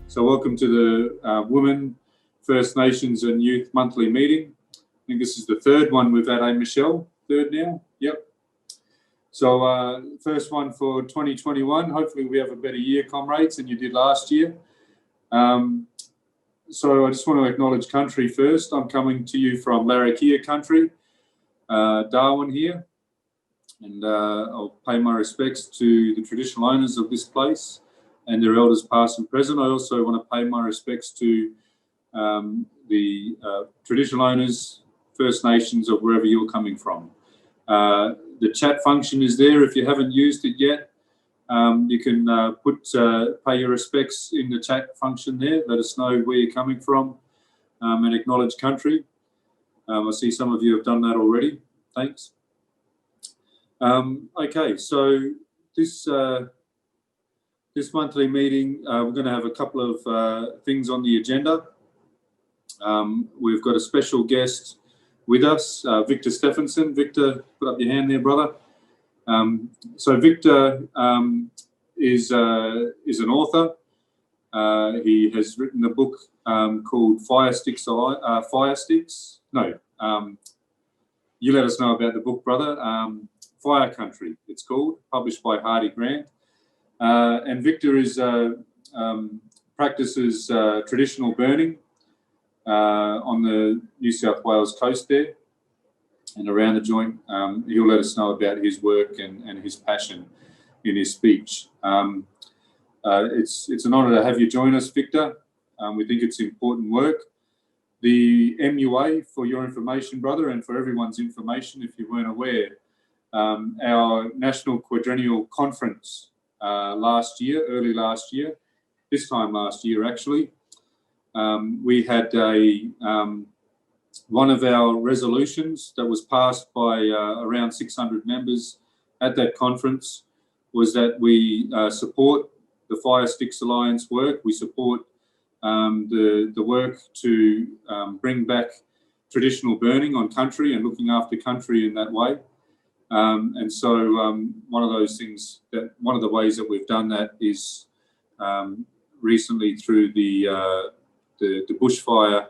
So welcome to the Women, First Nations and Youth Monthly Meeting. I think this is the third one we've had, Mich-Elle? Third now? Yep. So first one for 2021. Hopefully we have a better year, comrades, than you did last year. So I just want to acknowledge country first. I'm coming to you from Larrakia country, Darwin here. And I'll pay my respects to the traditional owners of this place and their elders past and present. I also want to pay my respects to the traditional owners, First Nations of wherever you're coming from. The chat function is there. If you haven't used it yet, you can pay your respects in the chat function there. Let us know where you're coming from and acknowledge country. I see some of you have done that already. Thanks. Okay, so this monthly meeting, we're going to have a couple of things on the agenda. We've got a special guest with us, Victor Steffensen. Victor, put up your hand there, brother. So Victor is an author. He has written a book called Firesticks. You let us know about the book, brother. Fire Country, it's called, published by Hardie Grant. And Victor practices traditional burning on the New South Wales coast there and around the joint. He'll let us know about his work and his passion in his speech. It's an honour to have you join us, Victor. We think it's important work. The MUA, for your information, brother, and for everyone's information, if you weren't aware, our National Quadrennial Conference early last year, this time last year actually, we had one of our resolutions that was passed by around 600 members at that conference was that we support the Firesticks Alliance work. We support the work to bring back traditional burning on country and looking after country in that way. And so one of the ways that we've done that is recently through the bushfire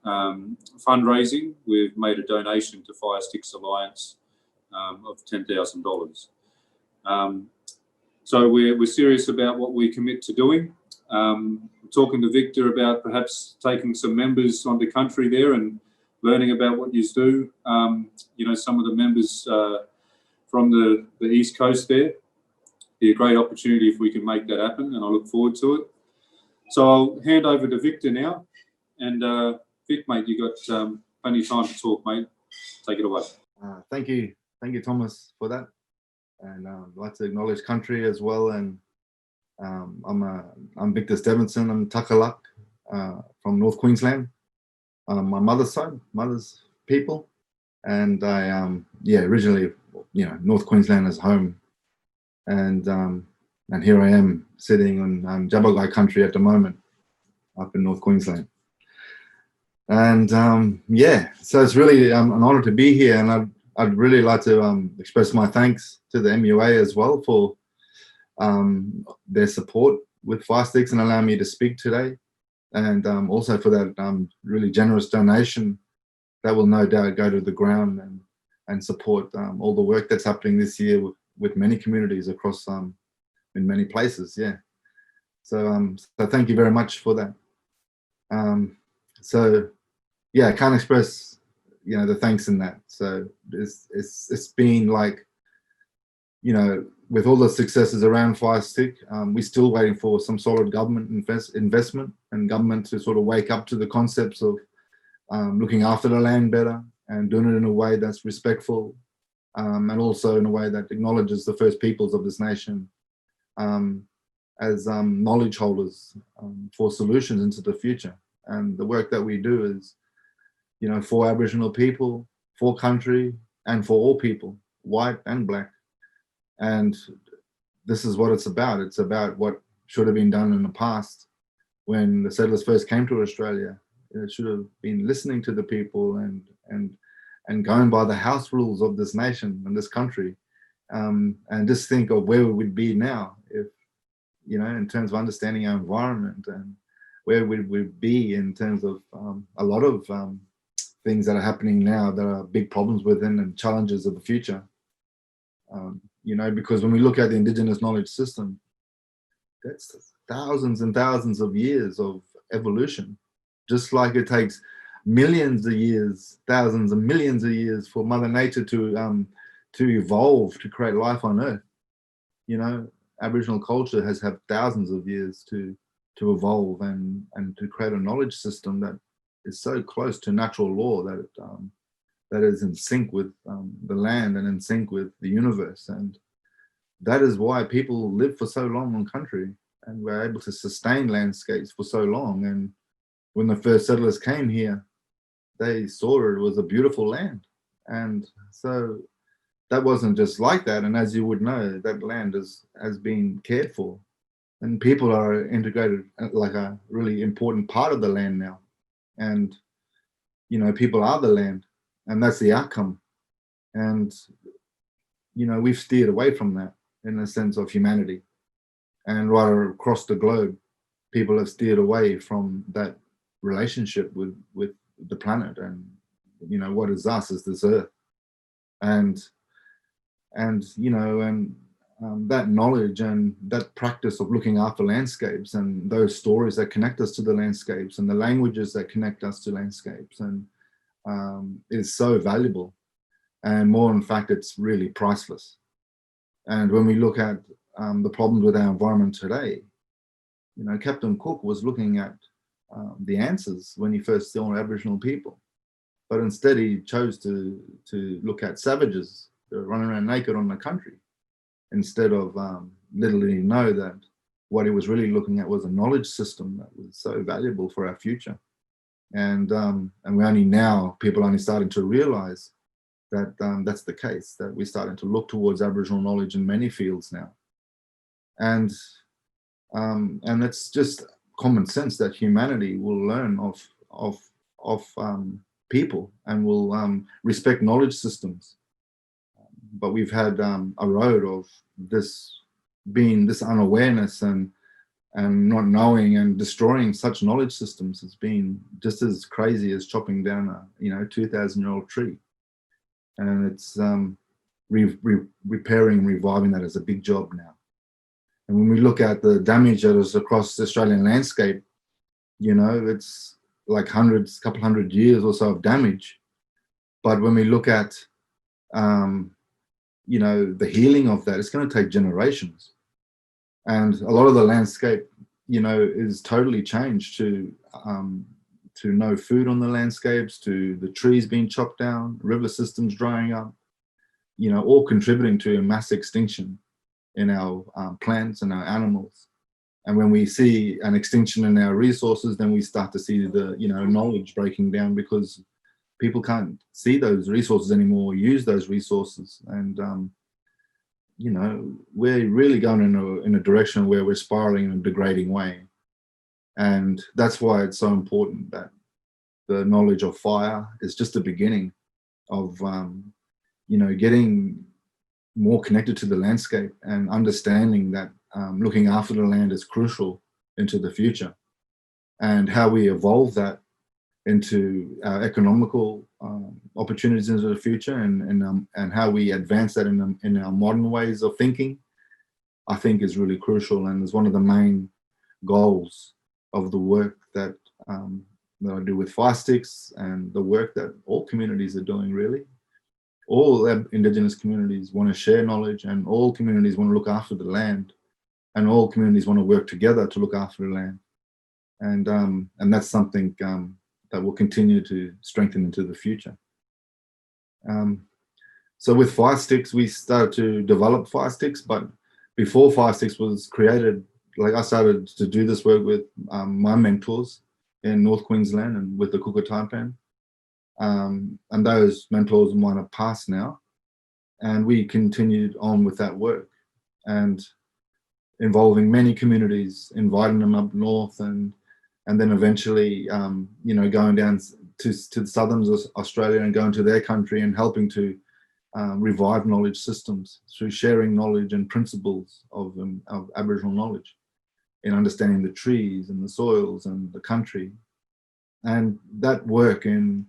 fundraising, we've made a donation to Firesticks Alliance of $10,000. So we're serious about what we commit to doing. I'm talking to Victor about perhaps taking some members onto country there and learning about what you do. Some of the members from the East Coast there. Be a great opportunity if we can make that happen, and I look forward to it. So I'll hand over to Victor now. And Vic, mate, you got plenty of time to talk, mate. Take it away. Thank you, Thomas, for that. And I'd like to acknowledge country as well. And I'm Victor Steffensen. I'm Takalak from North Queensland. My mother's people, and I originally North Queensland as home, and here I am sitting on Jabbergai country at the moment, up in North Queensland. And so it's really an honour to be here, and I'd really like to express my thanks to the MUA as well for their support with Firesticks and allowing me to speak today, and also for that really generous donation that will no doubt go to the ground and support all the work that's happening this year with many communities across in many places. So thank you very much for that. I can't express the thanks in that. So it's been like, with all the successes around Firestick, we're still waiting for some solid government investment and government to sort of wake up to the concepts of looking after the land better and doing it in a way that's respectful, and also in a way that acknowledges the First Peoples of this nation as knowledge holders for solutions into the future. And the work that we do is, for Aboriginal people, for country, and for all people, white and black. And this is what it's about. It's about what should have been done in the past when the settlers first came to Australia. It should have been listening to the people and going by the house rules of this nation and this country, and just think of where we would be now if, in terms of understanding our environment where would we be in terms of a lot of things that are happening now that are big problems within and challenges of the future. Because when we look at the Indigenous knowledge system, that's thousands and thousands of years of evolution, just like it takes millions of years, thousands and millions of years for Mother Nature to evolve, to create life on Earth. Aboriginal culture has had thousands of years to evolve and to create a knowledge system that is so close to natural law that is in sync with the land and in sync with the universe. And that is why people live for so long on country and were able to sustain landscapes for so long. And when the first settlers came here, they saw it was a beautiful land. And so that wasn't just like that. And as you would know, that land has been cared for. And people are integrated like a really important part of the land now. And, people are the land, and that's the outcome. And, we've steered away from that in the sense of humanity. And right across the globe, people have steered away from that relationship with the planet and, what is us is this earth. And that knowledge and that practice of looking after landscapes and those stories that connect us to the landscapes and the languages that connect us to landscapes and is so valuable. And more, in fact, it's really priceless. And when we look at the problems with our environment today, Captain Cook was looking at the answers when he first saw Aboriginal people. But instead he chose to look at savages that were running around naked on the country, instead of little did he know that what he was really looking at was a knowledge system that was so valuable for our future. And people only starting to realize that that's the case, that we're starting to look towards Aboriginal knowledge in many fields now. And it's just common sense that humanity will learn of people and will respect knowledge systems. But we've had a road of this unawareness and not knowing and destroying such knowledge systems has been just as crazy as chopping down a 2,000-year-old tree. And it's repairing, reviving that is a big job now. And when we look at the damage that is across the Australian landscape, it's like couple hundred years or so of damage. But when we look at the healing of that, it's going to take generations. And a lot of the landscape, is totally changed to no food on the landscapes, to the trees being chopped down, river systems drying up, all contributing to a mass extinction in our plants and our animals. And when we see an extinction in our resources, then we start to see the, knowledge breaking down, because people can't see those resources anymore, use those resources. And, we're really going in a direction where we're spiraling in a degrading way. And that's why it's so important that the knowledge of fire is just the beginning of, getting more connected to the landscape and understanding that looking after the land is crucial into the future, and how we evolve that into our economical opportunities into the future, and how we advance that in our modern ways of thinking, I think is really crucial, and is one of the main goals of the work that I do with Firesticks, and the work that all communities are doing. Really, all Indigenous communities want to share knowledge, and all communities want to look after the land, and all communities want to work together to look after the land, and that's something that will continue to strengthen into the future. So with Firesticks, we started to develop Firesticks, but before Firesticks was created, I started to do this work with my mentors in North Queensland and with the Kuka Taipan. And those mentors might have passed now. And we continued on with that work and involving many communities, inviting them up north, and then eventually, going down to the southern Australia and going to their country and helping to revive knowledge systems through sharing knowledge and principles of Aboriginal knowledge in understanding the trees and the soils and the country. And that work in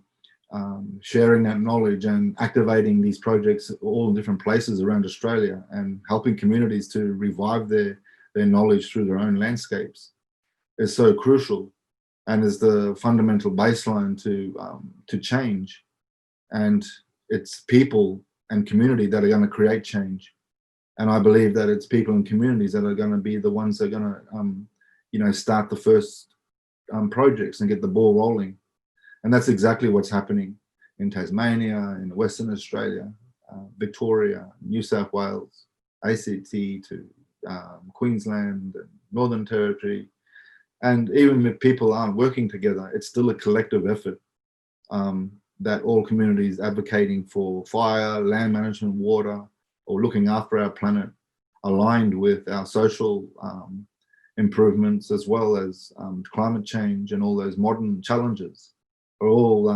sharing that knowledge and activating these projects all in different places around Australia and helping communities to revive their knowledge through their own landscapes is so crucial and is the fundamental baseline to change. And it's people and community that are going to create change. And I believe that it's people and communities that are going to be the ones that are going to, start the first projects and get the ball rolling. And that's exactly what's happening in Tasmania, in Western Australia, Victoria, New South Wales, ACT to Queensland, and Northern Territory. And even if people aren't working together, it's still a collective effort that all communities advocating for fire, land management, water, or looking after our planet, aligned with our social improvements as well as climate change and all those modern challenges, are all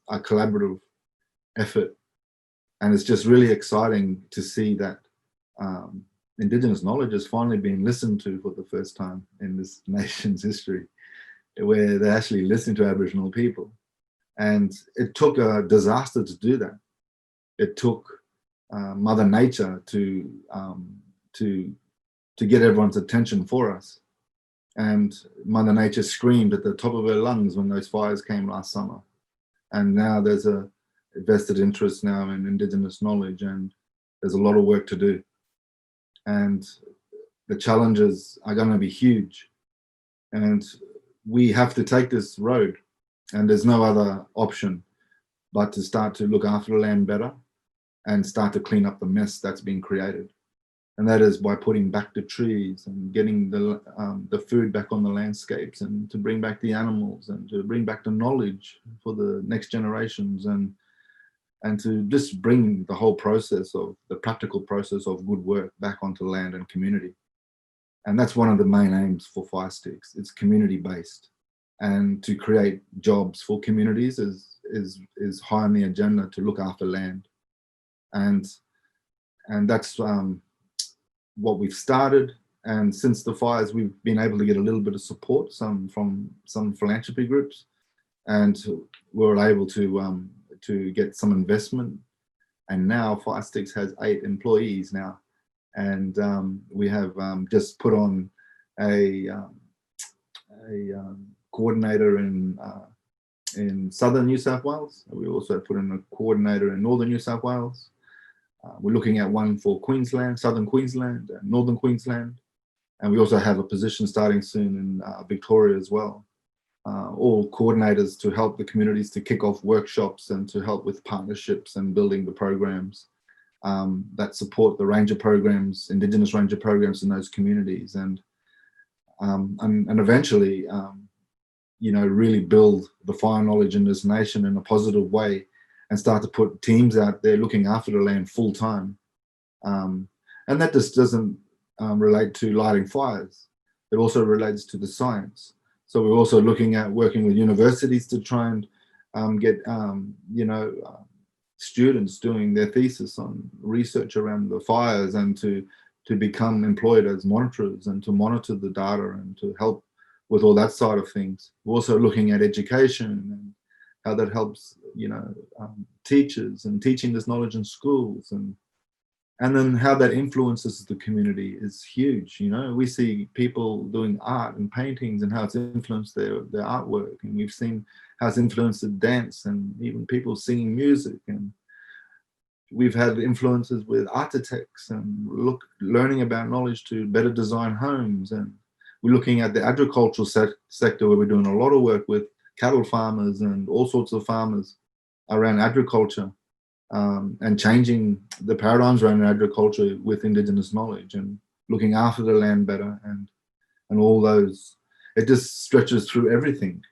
a collaborative effort. And it's just really exciting to see that Indigenous knowledge is finally being listened to for the first time in this nation's history, where they're actually listening to Aboriginal people. And it took a disaster to do that. It took Mother Nature to get everyone's attention for us. And Mother Nature screamed at the top of her lungs when those fires came last summer. And now there's a vested interest now in Indigenous knowledge, and there's a lot of work to do. And the challenges are going to be huge. And we have to take this road, and there's no other option but to start to look after the land better and start to clean up the mess that's been created. And that is by putting back the trees and getting the food back on the landscapes, and to bring back the animals and to bring back the knowledge for the next generations, and to just bring the whole process of the practical process of good work back onto land and community. And that's one of the main aims for Firesticks. It's community based, and to create jobs for communities is high on the agenda, to look after land. And that's what we've started. And since the fires, we've been able to get a little bit of support, from some philanthropy groups, and we were able to get some investment. And now Firesticks has 8 employees now, and we have just put on a coordinator in southern New South Wales. We also put in a coordinator in northern New South Wales. We're looking at one for Queensland, southern Queensland, and northern Queensland. And we also have a position starting soon in Victoria as well. All coordinators to help the communities to kick off workshops and to help with partnerships and building the programs that support the ranger programs, Indigenous ranger programs in those communities, and eventually, really build the fire knowledge in this nation in a positive way, and start to put teams out there looking after the land full time. And that just doesn't relate to lighting fires. It also relates to the science. So we're also looking at working with universities to try and get, students doing their thesis on research around the fires, and to become employed as monitorers and to monitor the data and to help with all that side of things. We're also looking at education and how that helps, teachers and teaching this knowledge in schools, and then how that influences the community is huge. We see people doing art and paintings and how it's influenced their artwork, and we've seen how it's influenced the dance and even people singing music. And we've had influences with architects and learning about knowledge to better design homes. And we're looking at the agricultural sector, where we're doing a lot of work with cattle farmers and all sorts of farmers around agriculture, and changing the paradigms around agriculture with Indigenous knowledge and looking after the land better, and all those. It just stretches through everything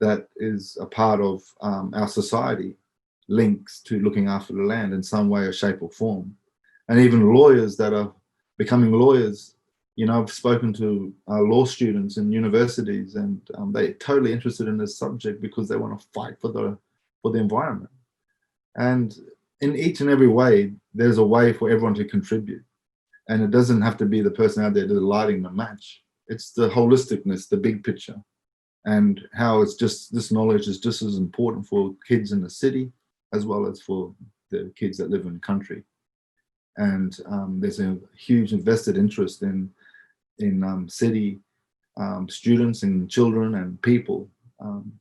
that is a part of our society, links to looking after the land in some way or shape or form. And even lawyers that are becoming lawyers, I've spoken to law students in universities, and they're totally interested in this subject because they want to fight for the environment. And in each and every way, there's a way for everyone to contribute. And it doesn't have to be the person out there lighting the match. It's the holisticness, the big picture, and how it's just, this knowledge is just as important for kids in the city as well as for the kids that live in the country. And there's a huge invested interest in city students and children and people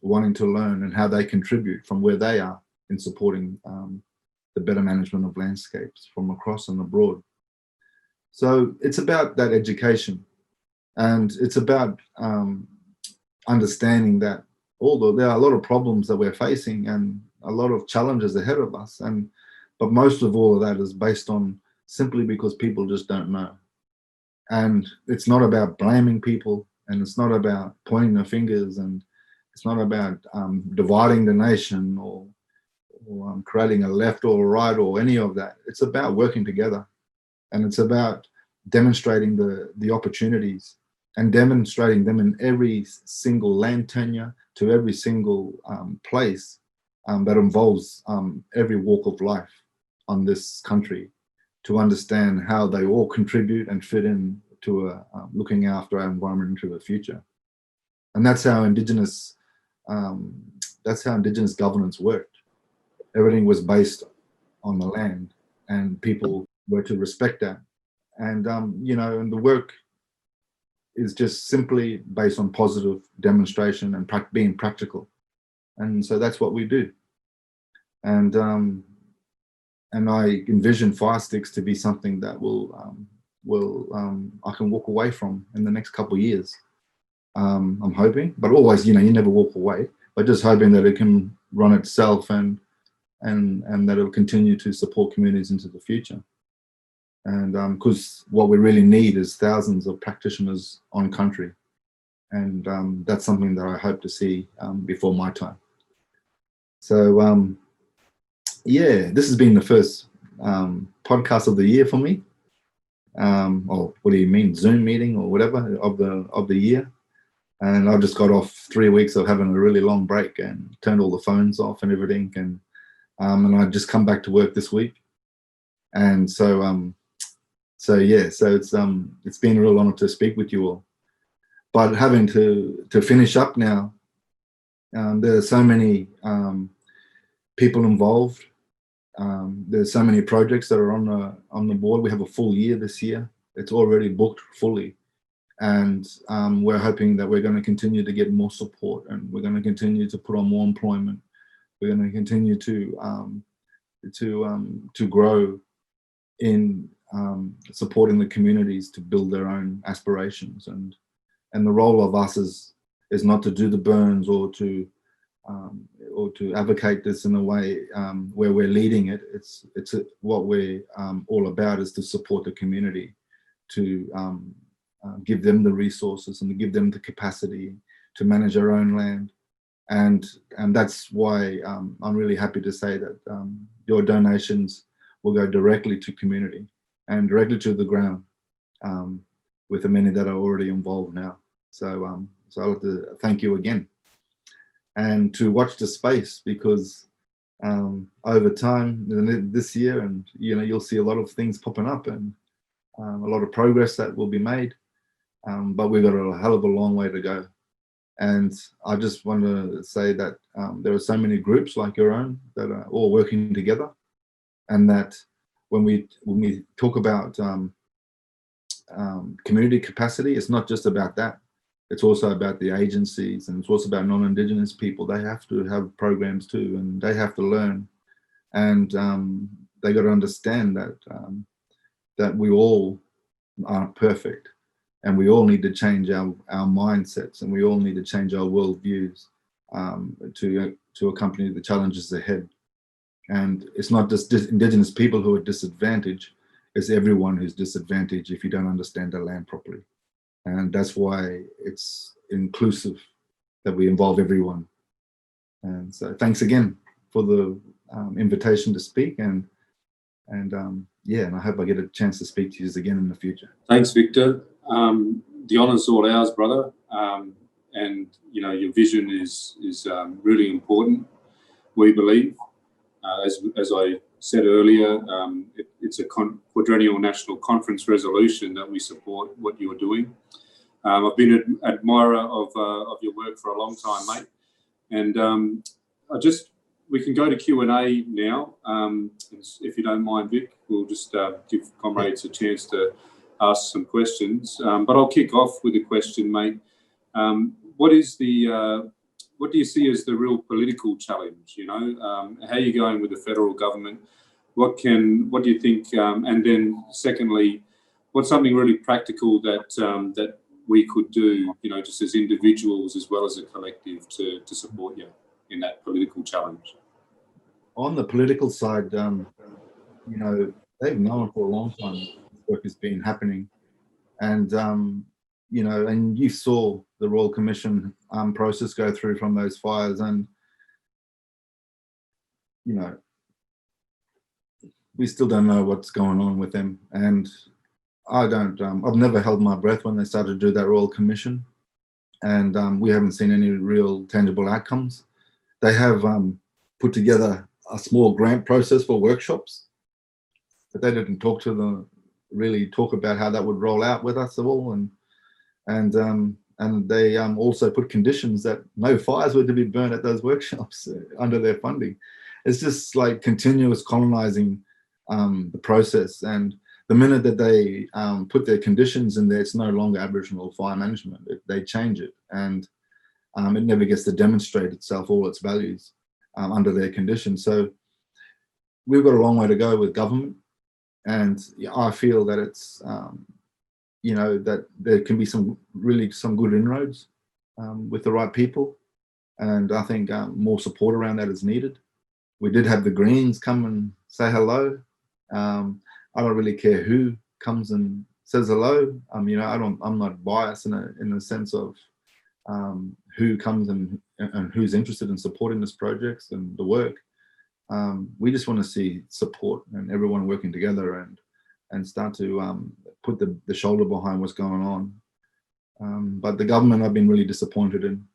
wanting to learn and how they contribute from where they are in supporting the better management of landscapes from across and abroad. So it's about that education, and it's about understanding that although there are a lot of problems that we're facing and a lot of challenges ahead of us, but most of all of that is based on simply because people just don't know. And it's not about blaming people, and it's not about pointing the fingers, and it's not about dividing the nation or creating a left or a right or any of that. It's about working together, and it's about demonstrating the opportunities and demonstrating them in every single land tenure to every single place that involves every walk of life on this country, to understand how they all contribute and fit in to looking after our environment into the future. And that's how Indigenous governance worked. Everything was based on the land, and people were to respect that. And and the work is just simply based on positive demonstration and being practical. And so that's what we do. And I envision Firesticks to be something that I can walk away from in the next couple of years. I'm hoping, but always, you never walk away, but just hoping that it can run itself and that it will continue to support communities into the future. And because what we really need is thousands of practitioners on country. And that's something that I hope to see before my time. So, this has been the first podcast of the year for me. Or what do you mean, Zoom meeting or whatever of the year. And I've just got off 3 weeks of having a really long break and turned all the phones off and everything. And I just come back to work this week. And so it's been a real honor to speak with you all. But having to finish up now, there are so many people involved. There's so many projects that are on the board. We have a full year this year. It's already booked fully, and we're hoping that we're going to continue to get more support, and we're going to continue to put on more employment. We're going to continue to grow in supporting the communities to build their own aspirations, and the role of us is not to do the burns or to advocate this in a way where we're leading it. It's what we're all about is to support the community, to give them the resources and to give them the capacity to manage their own land. And that's why I'm really happy to say that your donations will go directly to community and directly to the ground, with the many that are already involved now. So I'd like to thank you again, and to watch the space, because over time this year, and you'll see a lot of things popping up and a lot of progress that will be made, but we've got a hell of a long way to go. And I just want to say that there are so many groups like your own that are all working together, and that when we talk about community capacity, it's not just about that. It's also about the agencies, and it's also about non-Indigenous people. They have to have programs too, and they have to learn, and they got to understand that we all aren't perfect, and we all need to change our mindsets, and we all need to change our worldviews to accompany the challenges ahead. And it's not just Indigenous people who are disadvantaged, it's everyone who's disadvantaged if you don't understand the land properly. And that's why it's inclusive, that we involve everyone. And so thanks again for the invitation to speak, and I hope I get a chance to speak to you again in the future. Thanks, Victor. The honour's all ours, brother. And your vision is really important, we believe. As I said earlier, it's a quadrennial national conference resolution that we support what you're doing. I've been an admirer of your work for a long time, mate. And we can go to Q&A now. If you don't mind, Vic, we'll just give comrades a chance to ask some questions. But I'll kick off with a question, mate. What do you see as the real political challenge? You know, how are you going with the federal government? What do you think? And then secondly, what's something really practical that we could do, you know, just as individuals as well as a collective to support you in that political challenge? On the political side, you know, they've known for a long time this work has been happening. And, you know, and you saw the Royal Commission process go through from those fires. And, you know, we still don't know what's going on with them. And I've never held my breath when they started to do that Royal Commission. And we haven't seen any real tangible outcomes. They have put together a small grant process for workshops, but they didn't really talk about how that would roll out with us at all. And they also put conditions that no fires were to be burnt at those workshops under their funding. It's just like continuous colonizing the process. And the minute that they put their conditions in there, it's no longer Aboriginal fire management. They change it, and it never gets to demonstrate itself, all its values under their conditions. So we've got a long way to go with government, and I feel that it's you know, that there can be some good inroads with the right people, and I think more support around that is needed. We did have the Greens come and say hello. I don't really care who comes and says hello. You know, I'm not biased in the sense of who comes and who's interested in supporting this project and the work. We just want to see support and everyone working together and start to put the shoulder behind what's going on. But the government I've been really disappointed in,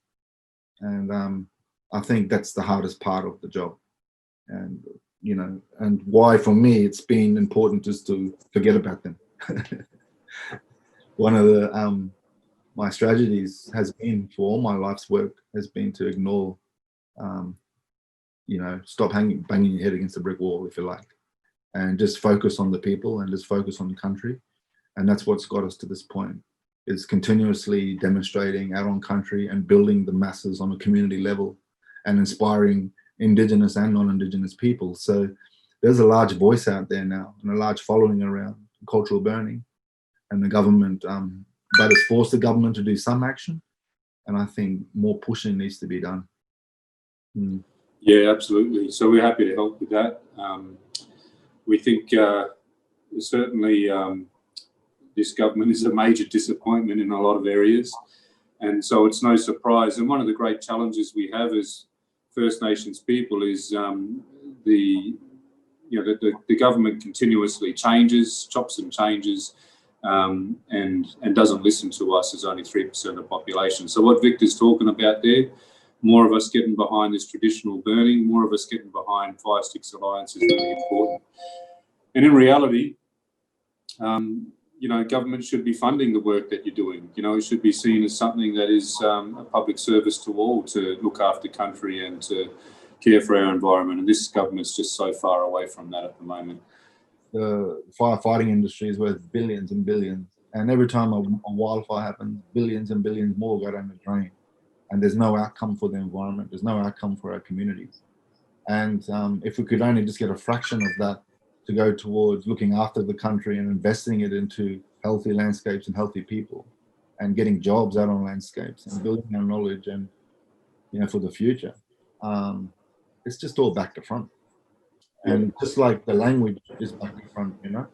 and I think that's the hardest part of the job. And you know, and why for me it's been important just to forget about them. One of the my strategies has been for all my life's work has been to ignore, you know, stop banging your head against a brick wall, if you like, and just focus on the people and just focus on the country. And that's what's got us to this point, is continuously demonstrating out on country and building the masses on a community level and inspiring Indigenous and non-Indigenous people. So there's a large voice out there now and a large following around cultural burning, and the government, that has forced the government to do some action. And I think more pushing needs to be done. Yeah, absolutely. So we're happy to help with that. We think certainly this government is a major disappointment in a lot of areas. And so it's no surprise. And one of the great challenges we have as First Nations people is the government continuously changes, chops and changes, and doesn't listen to us as only 3% of the population. So what Victor's talking about there, more of us getting behind this traditional burning, more of us getting behind Firesticks Alliance is really important. And in reality, you know, government should be funding the work that you're doing. You know, it should be seen as something that is a public service to all, to look after country and to care for our environment. And this government's just so far away from that at the moment. The firefighting industry is worth billions and billions. And every time a wildfire happens, billions and billions more go down the drain. And there's no outcome for the environment. There's no outcome for our communities. And if we could only just get a fraction of that to go towards looking after the country and investing it into healthy landscapes and healthy people and getting jobs out on landscapes and building our knowledge and, you know, for the future, it's just all back to front. And just like the language is back to front, you know,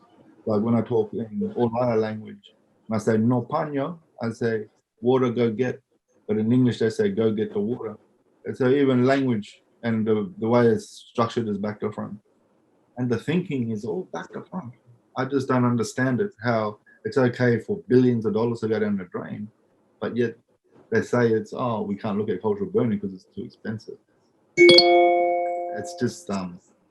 like when I talk in Uluru language, when I say no paño, I say water, go get. But in English, they say go get the water. And so even language and the way it's structured is back to front. And the thinking is all back to front. I just don't understand it, how it's okay for billions of dollars to go down the drain, but yet they say it's, oh, we can't look at cultural burning because it's too expensive. It's just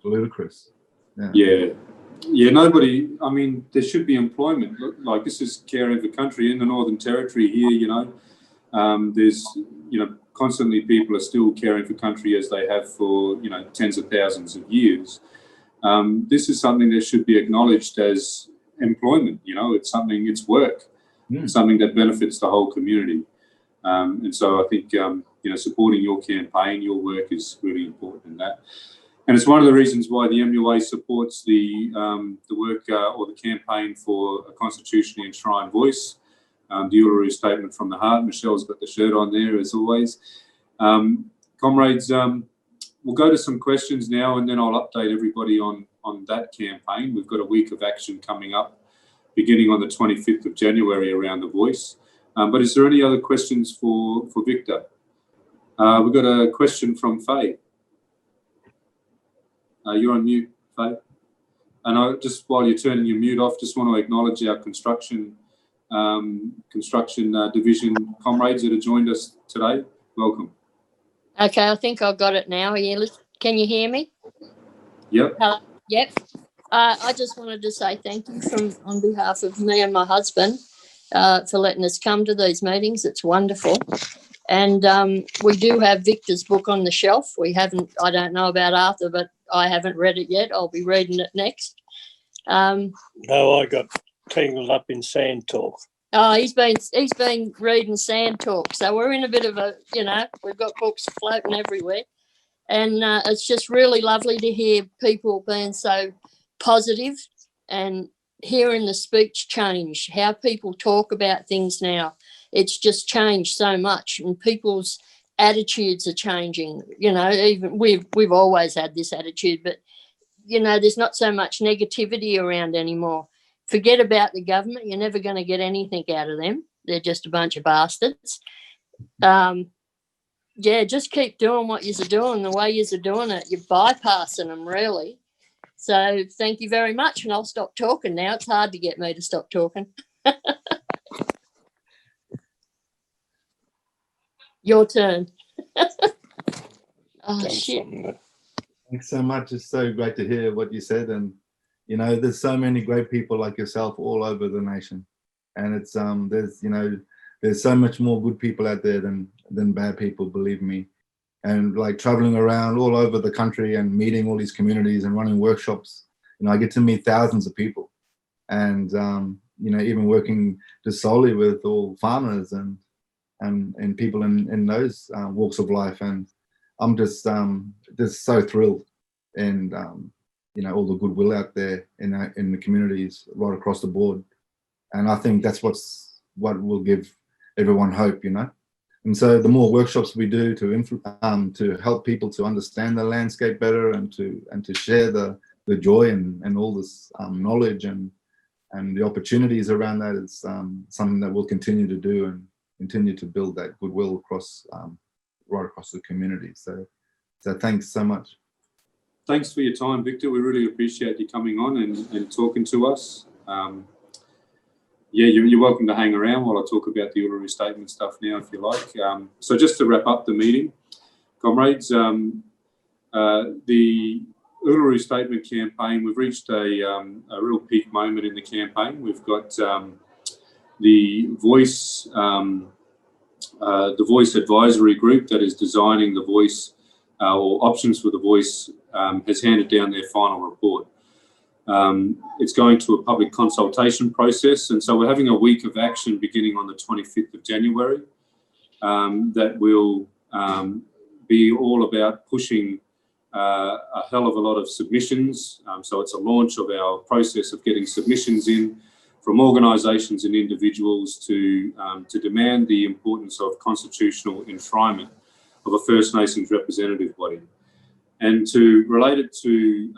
ludicrous. Yeah, nobody, I mean, there should be employment. Like, this is caring for country in the Northern Territory here, you know. There's, you know, constantly people are still caring for country as they have for, you know, tens of thousands of years. This is something that should be acknowledged as employment, you know. It's something, it's work, something that benefits the whole community. And so I think, you know, supporting your campaign, your work is really important in that. And it's one of the reasons why the MUA supports the work or the campaign for a constitutionally enshrined voice, the Uluru Statement from the Heart. Mich-Elle's got the shirt on there, as always. Comrades, we'll go to some questions now, and then I'll update everybody on that campaign. We've got a week of action coming up, beginning on the 25th of January around the voice. But is there any other questions for Victor? We've got a question from Fay. You're on mute, Fay. And I just, while you're turning your mute off, just want to acknowledge our construction division comrades that have joined us today. Welcome. Okay, I think I've got it now. Can you hear me? Yep. Yep. I just wanted to say thank you on behalf of me and my husband for letting us come to these meetings. It's wonderful. And we do have Victor's book on the shelf. We haven't, I don't know about Arthur, but I haven't read it yet. I'll be reading it next. No, I got tangled up in Sand Talk. Oh, he's been reading Sand Talk. So we're in a bit of a, you know, we've got books floating everywhere. And it's just really lovely to hear people being so positive and hearing the speech change, how people talk about things now. It's just changed so much, and people's attitudes are changing. You know, even we've always had this attitude, but, you know, there's not so much negativity around anymore. Forget about the government. You're never going to get anything out of them. They're just a bunch of bastards. Yeah, just keep doing what you're doing the way you're doing it. You're bypassing them, really. So thank you very much, and I'll stop talking now. It's hard to get me to stop talking. Your turn. Oh, shit. Thanks so much. It's so great to hear what you said. And, you know, there's so many great people like yourself all over the nation. And it's, there's, you know, there's so much more good people out there than bad people, believe me. And like traveling around all over the country and meeting all these communities and running workshops, you know, I get to meet thousands of people. And, you know, even working just solely with all farmers and people in those walks of life. And I'm just so thrilled, and you know, all the goodwill out there in the communities right across the board. And I think that's what will give everyone hope, you know. And so the more workshops we do to help people to understand the landscape better and to share the joy and all this knowledge and the opportunities around that, is something that we'll continue to do and continue to build that goodwill across right across the community. So thanks so much. Thanks for your time, Victor. We really appreciate you coming on and talking to us. Yeah, you're welcome to hang around while I talk about the Uluru Statement stuff now, if you like. So just to wrap up the meeting, comrades, the Uluru Statement campaign, we've reached a real peak moment in the campaign. We've got the Voice Advisory Group that is designing the Voice or options for the Voice has handed down their final report. It's going to a public consultation process, and so we're having a week of action beginning on the 25th of January that will be all about pushing a hell of a lot of submissions. So it's a launch of our process of getting submissions in from organisations and individuals to demand the importance of constitutional enshrinement of a First Nations representative body. And to relate it to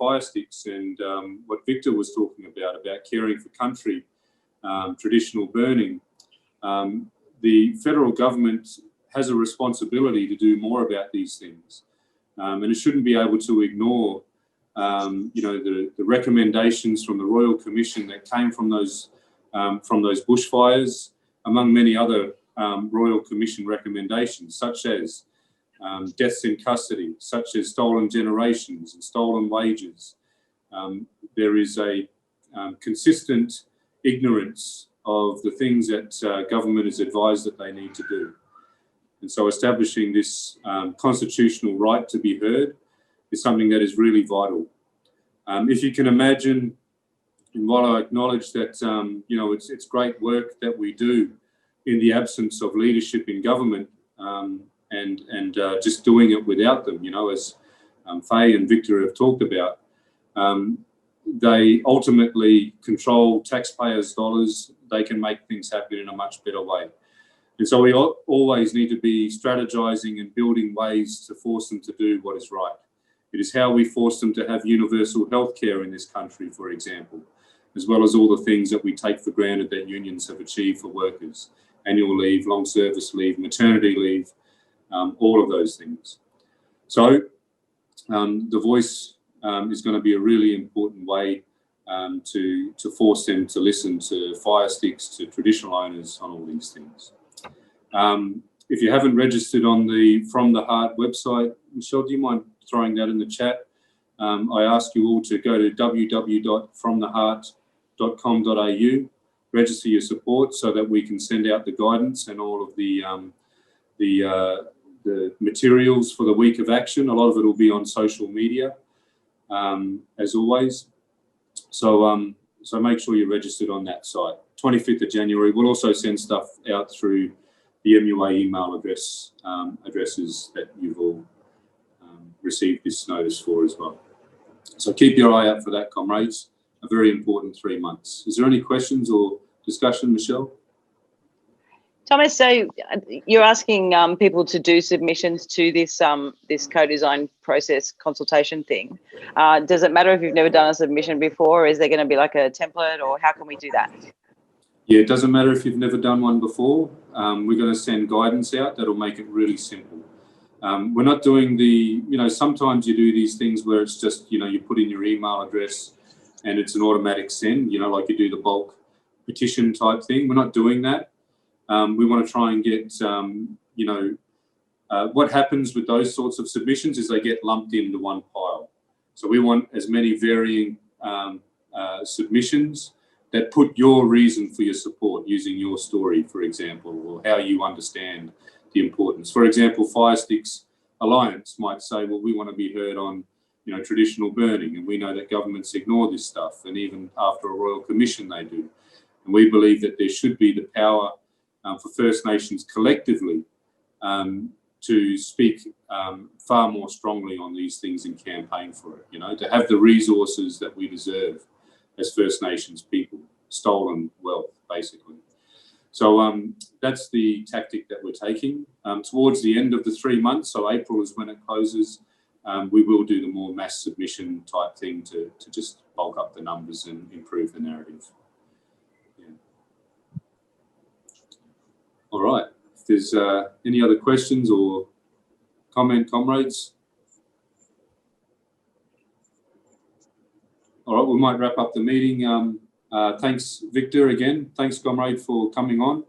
Firesticks and what Victor was talking about caring for country, traditional burning, the federal government has a responsibility to do more about these things. And it shouldn't be able to ignore you know, the recommendations from the Royal Commission that came from those bushfires, among many other Royal Commission recommendations, such as deaths in custody, such as stolen generations and stolen wages, there is a consistent ignorance of the things that government is advised that they need to do. And so establishing this constitutional right to be heard is something that is really vital. If you can imagine, and while I acknowledge that, it's great work that we do in the absence of leadership in government, and just doing it without them, as Fay and Victor have talked about, they ultimately control taxpayers' dollars. They can make things happen in a much better way. And so we always need to be strategizing and building ways to force them to do what is right. It is how we force them to have universal health care in this country, for example, as well as all the things that we take for granted that unions have achieved for workers: annual leave, long service leave, maternity leave, all of those things. So the voice is going to be a really important way to force them to listen to Firesticks, to traditional owners on all these things. If you haven't registered on the From the Heart website, Mich-Elle, do you mind throwing that in the chat? I ask you all to go to www.fromtheheart.com.au, register your support so that we can send out the guidance and all of the materials for the week of action. A lot of it will be on social media, as always. So make sure you're registered on that site. 25th of January. We'll also send stuff out through the MUA email addresses that you've all received this notice for as well. So keep your eye out for that, comrades. A very important 3 months. Is there any questions or discussion, Mich-Elle? Thomas, so you're asking people to do submissions to this this co-design process consultation thing. Does it matter if you've never done a submission before? Or is there going to be like a template, or how can we do that? Yeah, it doesn't matter if you've never done one before. We're going to send guidance out that'll make it really simple. We're not doing sometimes you do these things where it's just, you put in your email address and it's an automatic send, like you do the bulk petition type thing. We're not doing that. We want to try and get, what happens with those sorts of submissions is they get lumped into one pile. So we want as many varying submissions that put your reason for your support using your story, for example, or how you understand the importance. For example, Firesticks Alliance might say, well, we want to be heard on, traditional burning, and we know that governments ignore this stuff, and even after a Royal Commission they do. And we believe that there should be the power for First Nations collectively to speak far more strongly on these things and campaign for it, to have the resources that we deserve as First Nations people, stolen wealth, basically. So that's the tactic that we're taking. Towards the end of the 3 months, so April is when it closes, we will do the more mass submission type thing to just bulk up the numbers and improve the narrative. Yeah. All right. If there's any other questions or comment, comrades? All right, we might wrap up the meeting. Thanks, Victor, again. Thanks, comrade, for coming on.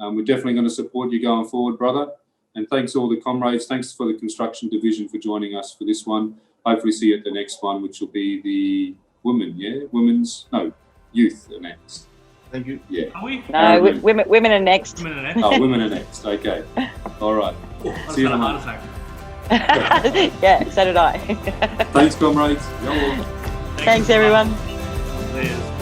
We're definitely going to support you going forward, brother. And thanks all the comrades. Thanks for the construction division for joining us for this one. Hopefully see you at the next one, which will be the youth are next. Thank you. Yeah. Are we? No, women are next. Women are next. Oh, women are next. Okay. All right. See you in a heart attack. Yeah, so did I. Thanks, comrades. Thanks, everyone. Cheers.